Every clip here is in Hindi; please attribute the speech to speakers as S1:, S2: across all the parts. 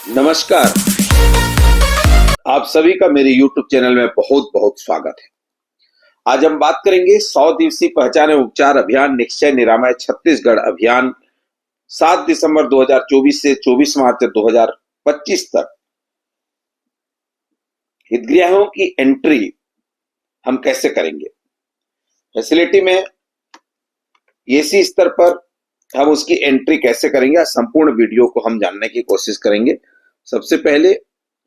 S1: नमस्कार। आप सभी का मेरे YouTube चैनल में बहुत बहुत स्वागत है। आज हम बात करेंगे 100 दिवसीय पहचान एवं उपचार अभियान निश्चय निरामय छत्तीसगढ़ अभियान 7 दिसंबर 2024 से 24 मार्च 2025 तक हितग्राहियों की एंट्री हम कैसे करेंगे। फैसिलिटी में एसी स्तर पर हम उसकी एंट्री कैसे करेंगे, संपूर्ण वीडियो को हम जानने की कोशिश करेंगे। सबसे पहले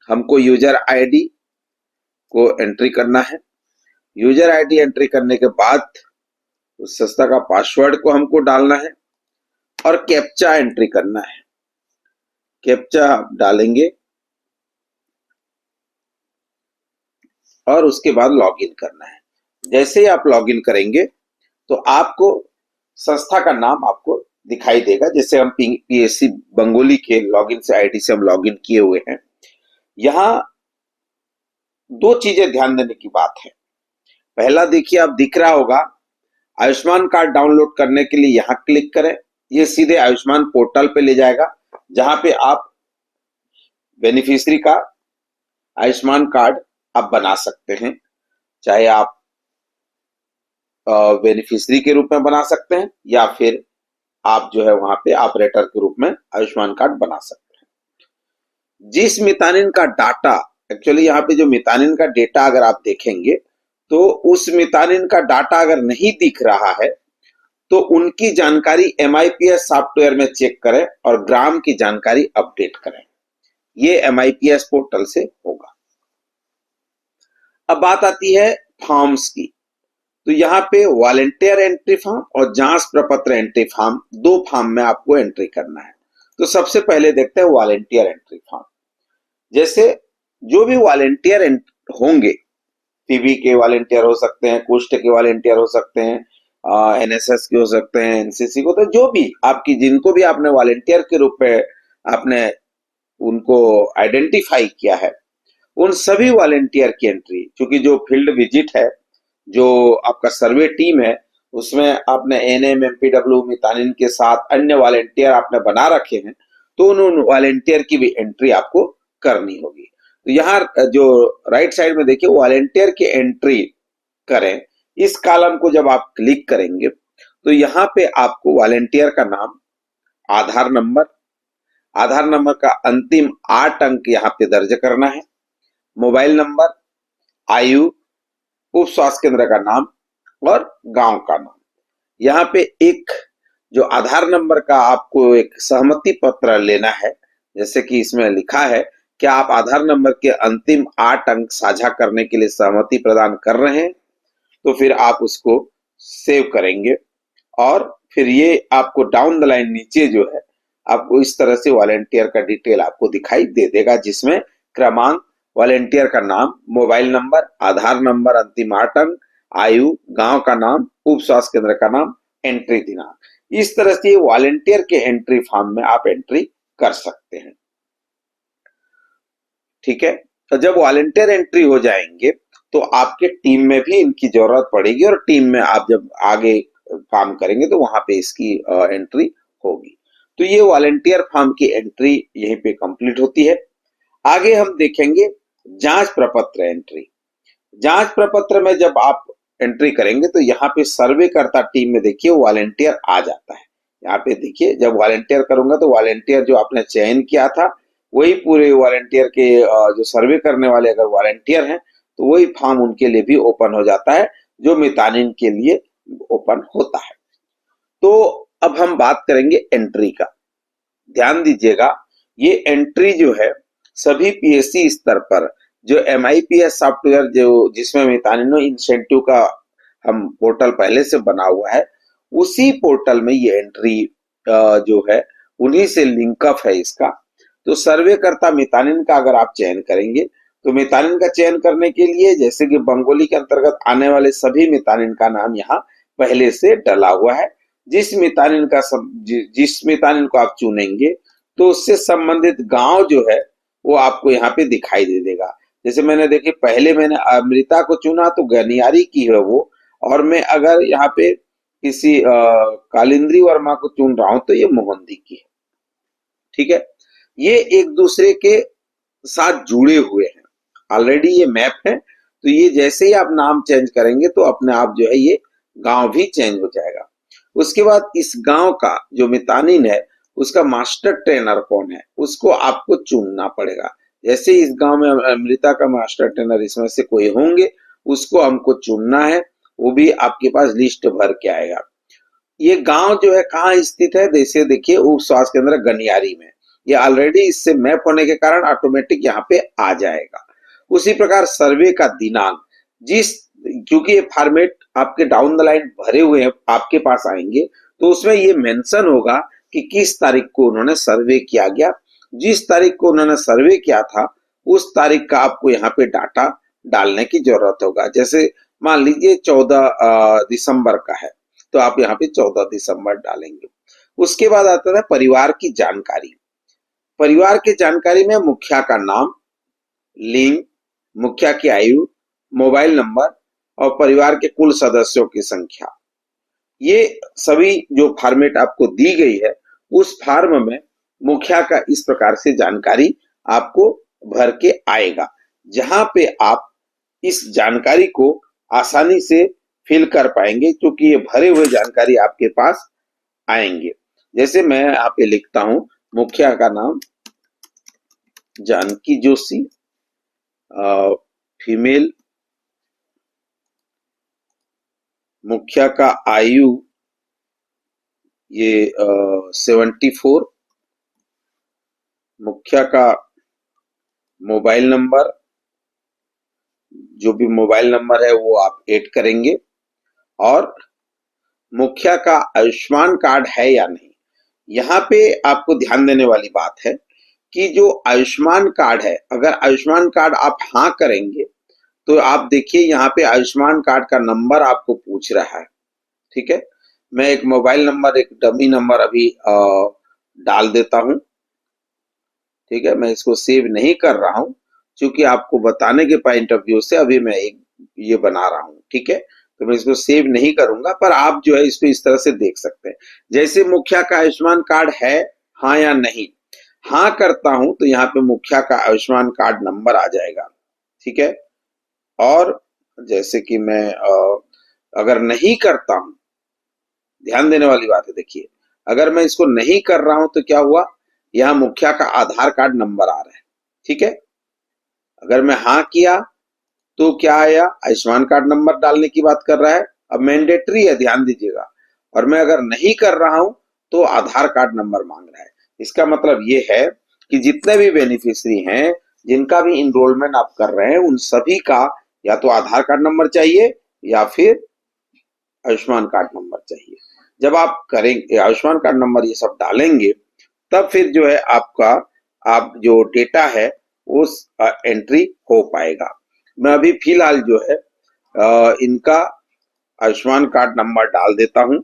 S1: हमको यूजर आईडी को एंट्री करना है। यूजर आईडी एंट्री करने के बाद उस संस्था का पासवर्ड को हमको डालना है और कैप्चा एंट्री करना है। कैप्चा डालेंगे और उसके बाद लॉगिन करना है। जैसे ही आप लॉगिन करेंगे तो आपको संस्था का नाम आपको दिखाई देगा। जैसे हम पीएससी बंगोली के लॉगिन से आईडी से हम लॉगिन किए हुए हैं। यहाँ दो चीजें ध्यान देने की बात है। पहला देखिए, आप दिख रहा होगा आयुष्मान कार्ड डाउनलोड करने के लिए यहाँ क्लिक करें। ये सीधे आयुष्मान पोर्टल पे ले जाएगा, जहां पे आप बेनिफिशियरी का आयुष्मान कार्ड आप बना सकते हैं। चाहे आप बेनिफिशियरी के रूप में बना सकते हैं या फिर आप जो है वहां पे ऑपरेटर के रूप में आयुष्मान कार्ड बना सकते हैं। जिस मितानिन का डाटा, एक्चुअली यहाँ पे जो मितानिन का डेटा अगर आप देखेंगे तो उस मितानिन का डाटा अगर नहीं दिख रहा है तो उनकी जानकारी MIPS सॉफ्टवेयर में चेक करें और ग्राम की जानकारी अपडेट करें। ये MIPS पोर्टल से होगा। अब बात आती है फॉर्म्स की। तो यहाँ पे वॉलेंटियर एंट्री फॉर्म और जांच प्रपत्र एंट्री फॉर्म, दो फॉर्म में आपको एंट्री करना है। तो सबसे पहले देखते हैं वॉलेंटियर एंट्री फॉर्म। जैसे जो भी वॉलेंटियर होंगे, टीबी के वॉलेंटियर हो सकते हैं, कुष्ठ के वॉलेंटियर हो सकते हैं, NSS के हो सकते हैं, NCC को, तो जो भी आपकी जिनको भी आपने वॉलेंटियर के रूप में आपने उनको आइडेंटिफाई किया है, उन सभी वॉलेंटियर की एंट्री, क्योंकि जो फील्ड विजिट है, जो आपका सर्वे टीम है, उसमें आपने NM MPW मितानिन के साथ अन्य वॉलेंटियर आपने बना रखे हैं, तो उन वॉलेंटियर की भी एंट्री आपको करनी होगी। तो यहाँ जो राइट साइड में देखिए वॉलेंटियर की एंट्री करें, इस कॉलम को जब आप क्लिक करेंगे तो यहाँ पे आपको वॉलेंटियर का नाम, आधार नंबर का अंतिम 8 अंक यहाँ पे दर्ज करना है, मोबाइल नंबर, आयु, उप स्वास्थ्य केंद्र का नाम और गांव का नाम। यहाँ पे एक जो आधार नंबर का आपको एक सहमति पत्र लेना है। जैसे कि इसमें लिखा है कि आप आधार नंबर के अंतिम 8 अंक साझा करने के लिए सहमति प्रदान कर रहे हैं, तो फिर आप उसको सेव करेंगे और फिर ये आपको डाउन द लाइन नीचे जो है आपको इस तरह से वॉलेंटियर का डिटेल आपको दिखाई दे देगा, जिसमें क्रमांक, वॉलेंटियर का नाम, मोबाइल नंबर, आधार नंबर अंतिम 8 अंक, आयु, गांव का नाम, उप स्वास्थ्य केंद्र का नाम, एंट्री दिनांक। इस तरह से वॉलेंटियर के एंट्री फॉर्म में आप एंट्री कर सकते हैं। ठीक है। तो जब वॉलेंटियर एंट्री हो जाएंगे तो आपके टीम में भी इनकी जरूरत पड़ेगी और टीम में आप जब आगे काम करेंगे तो वहां पे इसकी एंट्री होगी। तो ये वॉलेंटियर फॉर्म की एंट्री यहीं पे कंप्लीट होती है। आगे हम देखेंगे जांच प्रपत्र एंट्री। जांच प्रपत्र में जब आप एंट्री करेंगे तो यहाँ पे सर्वेकर्ता टीम में देखिए वॉलेंटियर आ जाता है। यहाँ पे देखिए जब वॉलेंटियर करूंगा तो वॉलेंटियर जो आपने चयन किया था वही पूरे वॉलेंटियर के जो सर्वे करने वाले अगर वॉलेंटियर हैं तो वही फॉर्म उनके लिए भी ओपन हो जाता है जो मितानिन के लिए ओपन होता है। तो अब हम बात करेंगे एंट्री का। ध्यान दीजिएगा, ये एंट्री जो है सभी PSC स्तर पर जो MIPS सॉफ्टवेयर जो जिसमें मितानिनो इंसेंटिव का हम पोर्टल पहले से बना हुआ है, उसी पोर्टल में ये एंट्री जो है उन्हीं से लिंकअप है इसका। तो सर्वेकर्ता मितानिन का अगर आप चयन करेंगे तो मितानिन का चयन करने के लिए जैसे कि बंगोली के अंतर्गत आने वाले सभी मितानिन का नाम यहाँ पहले से डला हुआ है। जिस मितानिन को आप चुनेंगे तो उससे संबंधित गांव जो है वो आपको यहाँ पे दिखाई दे देगा। जैसे मैंने देखिए पहले मैंने अमृता को चुना तो गनियारी की है वो, और मैं अगर यहाँ पे किसी कालिंद्री वर्मा को चुन रहा हूं तो ये मोहंदी की है। ठीक है। ये एक दूसरे के साथ जुड़े हुए हैं। ऑलरेडी ये मैप है, तो ये जैसे ही आप नाम चेंज करेंगे तो अपने आप जो है ये गांव भी चेंज हो जाएगा। उसके बाद इस गांव का जो मितानिन है उसका मास्टर ट्रेनर कौन है उसको आपको चुनना पड़ेगा। जैसे इस गांव में अमृता का मास्टर ट्रेनर इसमें से कोई होंगे, उसको हमको चुनना है, वो भी आपके पास लिस्ट भर के आएगा। ये गांव जो है कहाँ स्थित है, जैसे देखिए उप स्वास्थ्य केंद्र गनियारी में। ये ऑलरेडी इससे मैप होने के कारण ऑटोमेटिक यहाँ पे आ जाएगा। उसी प्रकार सर्वे का दिनांक, जिस क्योंकि ये फॉर्मेट आपके डाउन द लाइन भरे हुए हैं आपके पास आएंगे, तो उसमें ये मेंशन होगा कि किस तारीख को उन्होंने सर्वे किया गया। जिस तारीख को उन्होंने सर्वे किया था उस तारीख का आपको यहाँ पे डाटा डालने की जरूरत होगा। जैसे मान लीजिए 14 दिसंबर का है, तो आप यहाँ पे 14 दिसंबर डालेंगे। उसके बाद आता है परिवार की जानकारी। परिवार की जानकारी में मुखिया का नाम, लिंग, मुखिया की आयु, मोबाइल नंबर और परिवार के कुल सदस्यों की संख्या, ये सभी जो फॉर्मेट आपको दी गई है उस फॉर्म में मुखिया का इस प्रकार से जानकारी आपको भर के आएगा, जहां पे आप इस जानकारी को आसानी से फिल कर पाएंगे क्योंकि ये भरे हुए जानकारी आपके पास आएंगे। जैसे मैं यहाँ पे लिखता हूं मुखिया का नाम जानकी जोशी, फीमेल, मुखिया का आयु ये 74, मुखिया का मोबाइल नंबर, जो भी मोबाइल नंबर है वो आप ऐड करेंगे, और मुखिया का आयुष्मान कार्ड है या नहीं। यहाँ पे आपको ध्यान देने वाली बात है कि जो आयुष्मान कार्ड है, अगर आयुष्मान कार्ड आप हाँ करेंगे तो आप देखिए यहाँ पे आयुष्मान कार्ड का नंबर आपको पूछ रहा है। ठीक है, मैं एक मोबाइल नंबर, एक डमी नंबर अभी डाल देता हूं। ठीक है, मैं इसको सेव नहीं कर रहा हूं क्योंकि आपको बताने के पॉइंट ऑफ व्यू से अभी मैं एक ये बना रहा हूं। ठीक है, तो मैं इसको सेव नहीं करूंगा, पर आप जो है इसको इस तरह से देख सकते हैं। जैसे मुखिया का आयुष्मान कार्ड है हाँ या नहीं, हाँ करता हूं तो यहाँ पे मुखिया का आयुष्मान कार्ड नंबर आ जाएगा। ठीक है, और जैसे कि मैं अगर नहीं करता हूं, ध्यान देने वाली बात है, देखिए अगर मैं इसको नहीं कर रहा हूं तो क्या हुआ, यहाँ मुखिया का आधार कार्ड नंबर आ रहा है। ठीक है, अगर मैं हाँ किया तो क्या आया, आयुष्मान कार्ड नंबर डालने की बात कर रहा है, अब मैंडेटरी है ध्यान दीजिएगा। और मैं अगर नहीं कर रहा हूं तो आधार कार्ड नंबर मांग रहा है। इसका मतलब ये है कि जितने भी बेनिफिशियरी हैं जिनका भी इनरोलमेंट आप कर रहे हैं उन सभी का या तो आधार कार्ड नंबर चाहिए या फिर आयुष्मान कार्ड नंबर चाहिए। जब आप करेंगे आयुष्मान कार्ड नंबर ये सब डालेंगे तब फिर जो है आपका आप जो डेटा है उस एंट्री हो पाएगा। मैं अभी फिलहाल जो है इनका आयुष्मान कार्ड नंबर डाल देता हूं।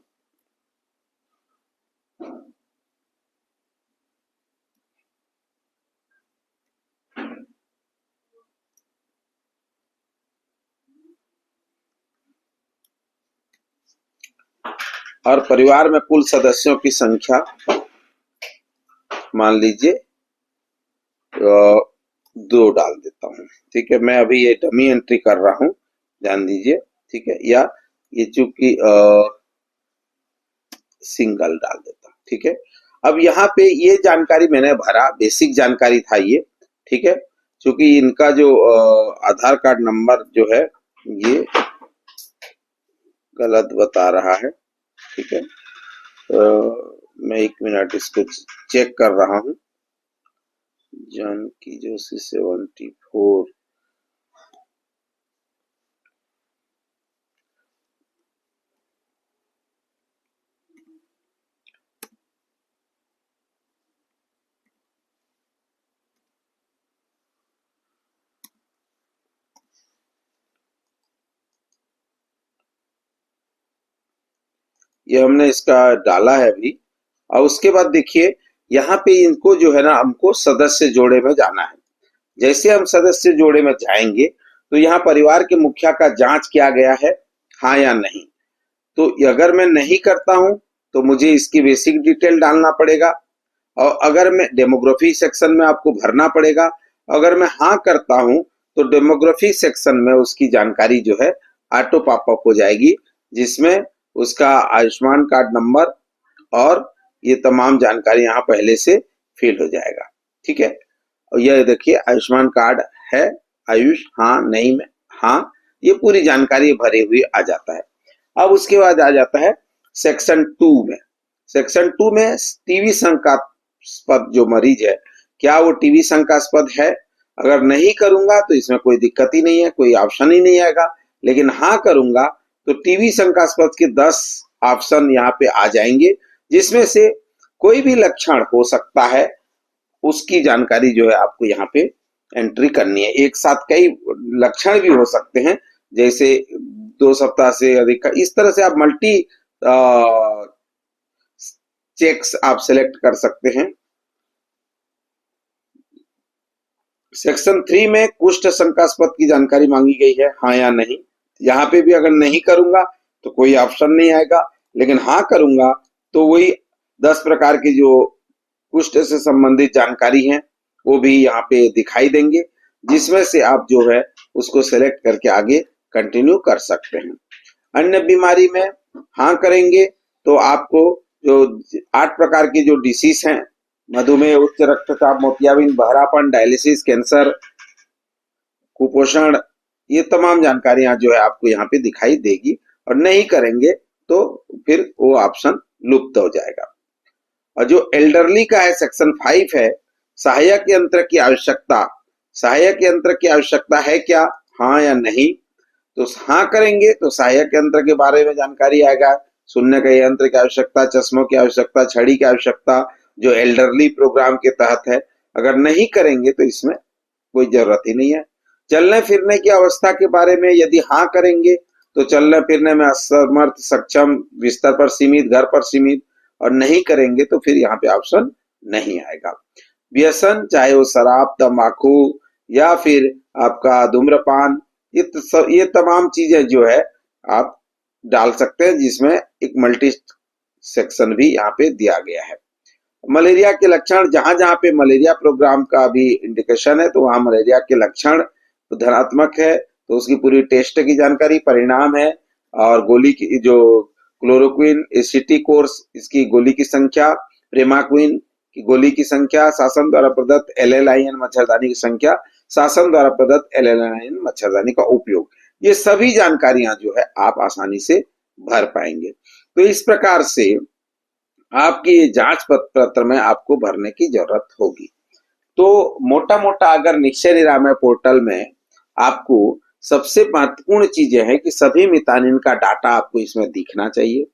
S1: और परिवार में कुल सदस्यों की संख्या मान लीजिए 2 डाल देता हूँ। ठीक है, मैं अभी ये डमी एंट्री कर रहा हूँ, ध्यान दीजिए। ठीक है, या ये चूंकि सिंगल डाल देता हूँ। ठीक है, अब यहाँ पे ये जानकारी मैंने भरा, बेसिक जानकारी था ये। ठीक है, क्योंकि इनका जो आधार कार्ड नंबर जो है ये गलत बता रहा है। ठीक है, मैं 1 मिनट इसको चेक कर रहा हूँ। जानकी जोशी 74, ये हमने इसका डाला है अभी। और उसके बाद देखिए यहाँ पे इनको जो है ना हमको सदस्य जोड़े में जाना है। जैसे हम सदस्य जोड़े में जाएंगे तो यहाँ परिवार के मुखिया का जांच किया गया है हाँ या नहीं। तो अगर मैं नहीं करता हूं तो मुझे इसकी बेसिक डिटेल डालना पड़ेगा, और अगर मैं डेमोग्राफी सेक्शन में आपको भरना पड़ेगा, अगर मैं हाँ करता हूं तो डेमोग्राफी सेक्शन में उसकी जानकारी जो है ऑटो पॉपअप हो जाएगी, जिसमें उसका आयुष्मान कार्ड नंबर और ये तमाम जानकारी यहाँ पहले से फिल हो जाएगा। ठीक है, और यह देखिए आयुष्मान कार्ड है, आयुष हाँ नहीं में हाँ, ये पूरी जानकारी भरे हुए आ जाता है। अब उसके बाद आ जाता है सेक्शन 2 में। सेक्शन 2 में टीबी शंकास्पद जो मरीज है, क्या वो टीबी शंकास्पद है? अगर नहीं करूंगा तो इसमें कोई दिक्कत ही नहीं है, कोई ऑप्शन ही नहीं आएगा। लेकिन हाँ करूंगा तो टीबी शंकास्पद के 10 ऑप्शन यहाँ पे आ जाएंगे, जिसमें से कोई भी लक्षण हो सकता है, उसकी जानकारी जो है आपको यहाँ पे एंट्री करनी है। एक साथ कई लक्षण भी हो सकते हैं, जैसे 2 सप्ताह से अधिक का, इस तरह से आप मल्टी चेक्स आप सिलेक्ट कर सकते हैं। सेक्शन 3 में कुष्ठ शंकास्पद की जानकारी मांगी गई है, हाँ या नहीं। यहाँ पे भी अगर नहीं करूंगा तो कोई ऑप्शन नहीं आएगा, लेकिन हाँ करूंगा तो वही 10 प्रकार की जो कुष्ठ से संबंधित जानकारी है वो भी यहाँ पे दिखाई देंगे, जिसमें से आप जो है उसको सेलेक्ट करके आगे कंटिन्यू कर सकते हैं। अन्य बीमारी में हाँ करेंगे तो आपको जो 8 प्रकार की जो डिसीज हैं, मधुमेह, उच्च रक्तचाप, मोतियाबिंद, बहरापन, डायलिसिस, कैंसर, कुपोषण, ये तमाम जानकारियां जो है आपको यहाँ पे दिखाई देगी। और नहीं करेंगे तो फिर वो ऑप्शन लुप्त हो जाएगा। और जो एल्डरली का है सेक्शन 5 है, सहायक यंत्र की आवश्यकता। सहायक यंत्र की आवश्यकता है क्या, हाँ या नहीं? तो हाँ करेंगे तो सहायक यंत्र के बारे में जानकारी आएगा, सुनने के यंत्र की आवश्यकता, चश्मों की आवश्यकता, छड़ी की आवश्यकता, जो एल्डरली प्रोग्राम के तहत है। अगर नहीं करेंगे तो इसमें कोई जरूरत ही नहीं है। चलने फिरने की अवस्था के बारे में यदि हाँ करेंगे तो चलने फिरने में असमर्थ, सक्षम, बिस्तर पर सीमित, घर पर सीमित। और नहीं करेंगे तो फिर यहाँ पे ऑप्शन नहीं आएगा। व्यसन, चाहे वो शराब, तंबाकू या फिर आपका धूम्रपान, ये तमाम चीजें जो है आप डाल सकते हैं, जिसमें एक मल्टी सेक्शन भी यहाँ पे दिया गया है। मलेरिया के लक्षण, जहां जहां पे मलेरिया प्रोग्राम का भी इंडिकेशन है तो वहां मलेरिया के लक्षण तो धनात्मक है तो उसकी पूरी टेस्ट की जानकारी, परिणाम है, और गोली की जो क्लोरोक्विन, एसिटी कोर्स, इसकी गोली की संख्या, प्रेमाक्विन की गोली की संख्या, शासन द्वारा प्रदत्त एलएलआईएन मच्छरदानी की संख्या, शासन द्वारा प्रदत्त एलएलआईएन मच्छरदानी का उपयोग, ये सभी जानकारियां जो है आप आसानी से भर पाएंगे। तो इस प्रकार से आपकी जांच पत्र में आपको भरने की जरूरत होगी। तो मोटा मोटा अगर निश्चय निरामय पोर्टल में आपको सबसे महत्वपूर्ण चीजें हैं कि सभी मितानिन का डाटा आपको इसमें दिखना चाहिए,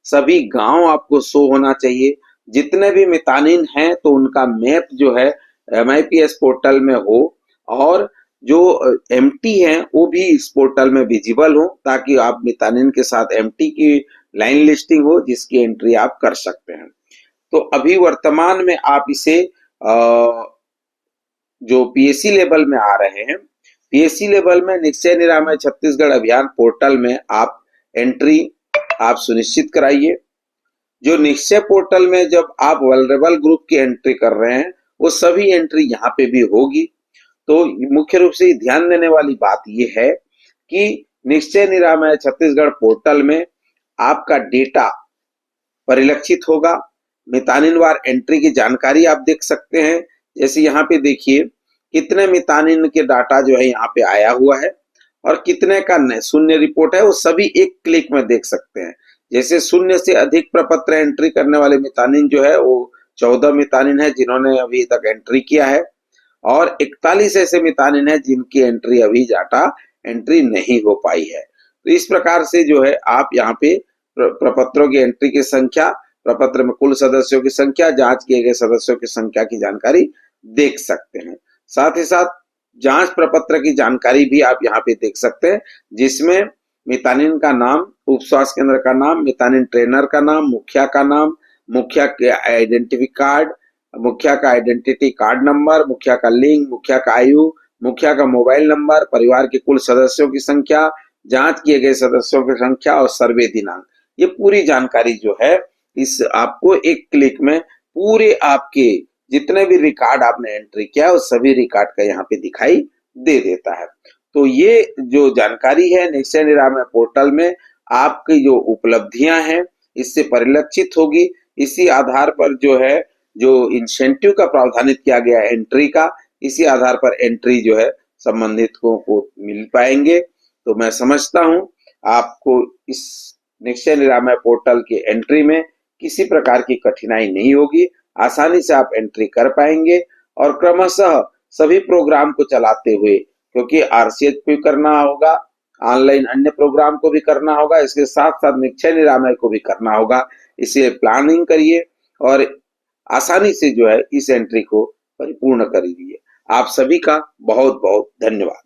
S1: सभी गांव आपको शो होना चाहिए, जितने भी मितानिन हैं तो उनका मैप जो है MIPS पोर्टल में हो, और जो एमटी हैं वो भी इस पोर्टल में विजिबल हो, ताकि आप मितानिन के साथ एमटी की लाइन लिस्टिंग हो, जिसकी एंट्री आप कर सकते हैं। तो अभी वर्तमान में आप इसे जो पीएससी लेवल में आ रहे हैं, पीएससी लेवल में निश्चय निरामय छत्तीसगढ़ अभियान पोर्टल में आप एंट्री आप सुनिश्चित कराइए। जो निश्चय पोर्टल में जब आप वल्नरेबल ग्रुप की एंट्री कर रहे हैं वो सभी एंट्री यहाँ पे भी होगी। तो मुख्य रूप से ध्यान देने वाली बात यह है कि निश्चय निरामय छत्तीसगढ़ पोर्टल में आपका डेटा परिलक्षित होगा, मितानिनवार एंट्री की जानकारी आप देख सकते हैं। जैसे यहाँ पे देखिए कितने मितानिन के डाटा जो है यहाँ पे आया हुआ है और कितने का शून्य रिपोर्ट है, वो सभी एक क्लिक में देख सकते हैं। जैसे शून्य से अधिक प्रपत्र एंट्री करने वाले मितानिन जो है वो 14 मितानिन है जिन्होंने अभी तक एंट्री किया है, और 41 ऐसे मितानिन है जिनकी एंट्री अभी डाटा एंट्री नहीं हो पाई है। तो इस प्रकार से जो है आप यहाँ पे प्रपत्रों की एंट्री की संख्या, प्रपत्र में कुल सदस्यों की संख्या, जांच किए गए सदस्यों की संख्या की जानकारी देख सकते हैं। साथ ही साथ जांच प्रपत्र की जानकारी भी आप यहाँ पे देख सकते हैं, जिसमें मितानिन का नाम, उप स्वास्थ्य केंद्र का नाम, मितानिन ट्रेनर का नाम, मुखिया का नाम, मुखिया के आइडेंटिटी कार्ड, मुखिया का आइडेंटिटी कार्ड नंबर, मुखिया का लिंग, मुखिया का आयु, मुखिया का मोबाइल नंबर, परिवार के कुल सदस्यों की संख्या, जांच किए गए सदस्यों की संख्या और सर्वे दिनांक, ये पूरी जानकारी जो है इस आपको एक क्लिक में पूरे आपके जितने भी रिकॉर्ड आपने एंट्री किया उस सभी रिकॉर्ड का यहाँ पे दिखाई दे देता है। तो ये जो जानकारी है निश्चय निरामय पोर्टल में आपकी जो उपलब्धियां हैं इससे परिलक्षित होगी। इसी आधार पर जो है जो इंसेंटिव का प्रावधानित किया गया है एंट्री का, इसी आधार पर एंट्री जो है संबंधित को मिल पाएंगे। तो मैं समझता हूं आपको इस निश्चय निरामय पोर्टल की एंट्री में किसी प्रकार की कठिनाई नहीं होगी, आसानी से आप एंट्री कर पाएंगे और क्रमशः सभी प्रोग्राम को चलाते हुए, क्योंकि आरसीएच भी करना होगा, ऑनलाइन अन्य प्रोग्राम को भी करना होगा, इसके साथ साथ निश्चय निरामय को भी करना होगा। इसे प्लानिंग करिए और आसानी से जो है इस एंट्री को परिपूर्ण करिए। आप सभी का बहुत बहुत धन्यवाद।